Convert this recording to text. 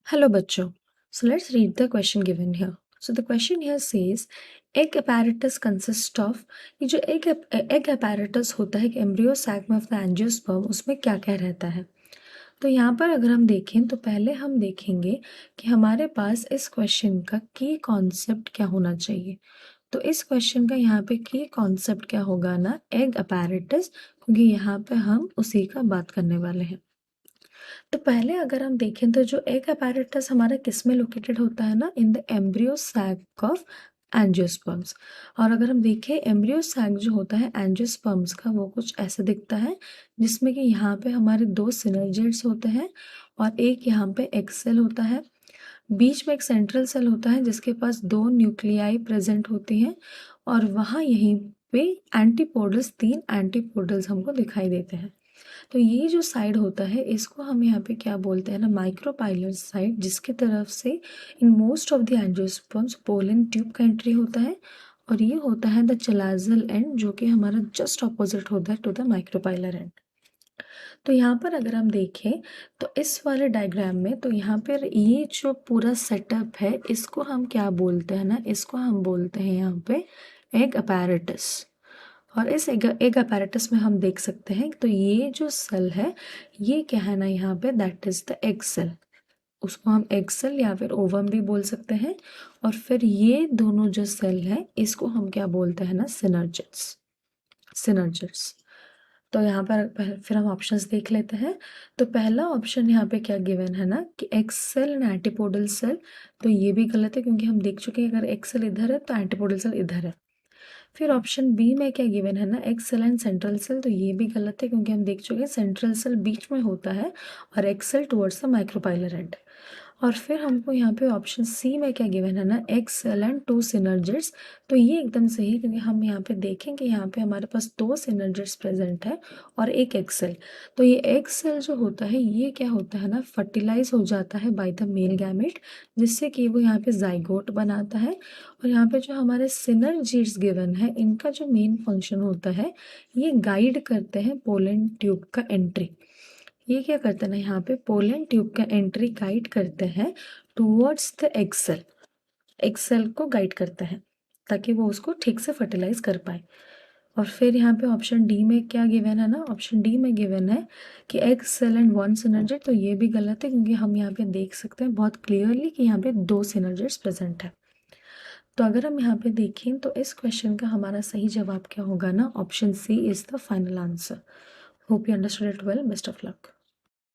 Hello बच्चों. So let's read the question given here. So the question here says egg apparatus consists of ये जो egg apparatus होता है embryo sac में of the angiosperm उसमें क्या क्या रहता है. तो यहाँ पर अगर हम देखें तो पहले हम देखेंगे कि हमारे पास इस क्वेश्चन का की कॉन्सेप्ट क्या होना चाहिए. तो इस क्वेश्चन का यहाँ पे की कॉन्सेप्ट क्या होगा ना, एग अपैरेटस, क्योंकि यहाँ पे हम उसी का बात करने वाले हैं. तो पहले अगर हम देखें तो जो एग अपैरेटस हमारा किस में लोकेटेड होता है ना, in the embryo sac of angiosperms. और अगर हम देखें एम्ब्रियो सैक जो होता है एंजियोस्पर्म्स का, वो कुछ ऐसे दिखता है जिसमें कि यहाँ पे हमारे दो सिनर्जिड्स होते हैं और एक यहाँ पे एग सेल होता है. बीच में एक सेंट्रल सेल होता है जिसके पास दो न्यूक्लियाई प्रेजेंट होती हैं और वहाँ यहीं पे एंटीपोडल्स, तीन एंटीपोडल्स हमको दिखाई देते हैं. तो ये जो साइड होता है इसको हम यहाँ पे क्या बोलते हैं ना, माइक्रोपाइलर साइड, जिसके तरफ से in most of the angiosperms pollen tube का एंट्री होता है. और ये होता है द चलाजल एंड, जो कि हमारा जस्ट ऑपोजिट होता है टू द माइक्रोपाइलर एंड. तो यहाँ पर अगर हम देखें तो इस वाले डायग्राम में, तो यहाँ पर ये जो पूरा सेटअप है इसको हम क्या बोलते हैं ना, इसको हम बोलते हैं यहाँ पे एग अपैरेटस. और इस एग अपैरेटस में हम देख सकते हैं तो ये जो सेल है ये क्या है ना यहाँ पे, that is the egg cell. उसको हम एग सेल या फिर ओवम भी बोल सकते हैं. और फिर ये दोनों जो सेल है इसको हम क्या बोलते हैं ना, सिनर्जिड्स. सिनर्जिड्स. तो यहाँ पर फिर हम ऑप्शंस देख लेते हैं. तो पहला ऑप्शन यहाँ पे क्या गिवन है ना कि egg cell and antipodal cell, तो ये भी गलत है क्योंकि हम देख चुके हैं अगर एक्स सेल इधर है तो एंटीपोडल सेल इधर है. फिर ऑप्शन बी में क्या गिवन है ना, egg cell and central cell, तो ये भी गलत है क्योंकि हम देख चुके हैं सेंट्रल सेल बीच में होता है और egg cell towards the micropylar end. और फिर हमको यहाँ पे ऑप्शन सी में क्या गिवन है ना, egg cell and two synergids, तो ये एकदम सही है क्योंकि हम यहाँ पे देखें कि यहाँ पे हमारे पास दो सिनर्जिड्स प्रेजेंट है और एक एक्स सेल. तो ये एक्स सेल जो होता है ये क्या होता है ना, फर्टिलाइज हो जाता है बाय द मेल गैमेट, जिससे कि वो यहाँ पे जाइगोट बनाता है. और यहाँ पे जो हमारे सिनर्जिड्स गिवन है इनका जो मेन फंक्शन होता है, ये गाइड करते हैं पोलन ट्यूब का एंट्री. ये क्या करते हैं ना, यहाँ पे पोलन ट्यूब का एंट्री गाइड करते हैं टुवर्ड्स द एक्सेल. एक्सेल को गाइड करते हैं ताकि वो उसको ठीक से फर्टिलाइज कर पाए. और फिर यहाँ पे ऑप्शन डी में क्या गिवन है ना, ऑप्शन डी में गिवन है कि egg cell and one synergid, तो ये भी गलत है क्योंकि हम यहाँ पे देख सकते हैं बहुत क्लियरली कि यहाँ पे दो सिनर्जिड्स प्रेजेंट है. तो अगर हम यहाँ पे देखें तो इस क्वेश्चन का हमारा सही जवाब क्या होगा ना, option C is the final answer. Hope you understood it well. Best of luck.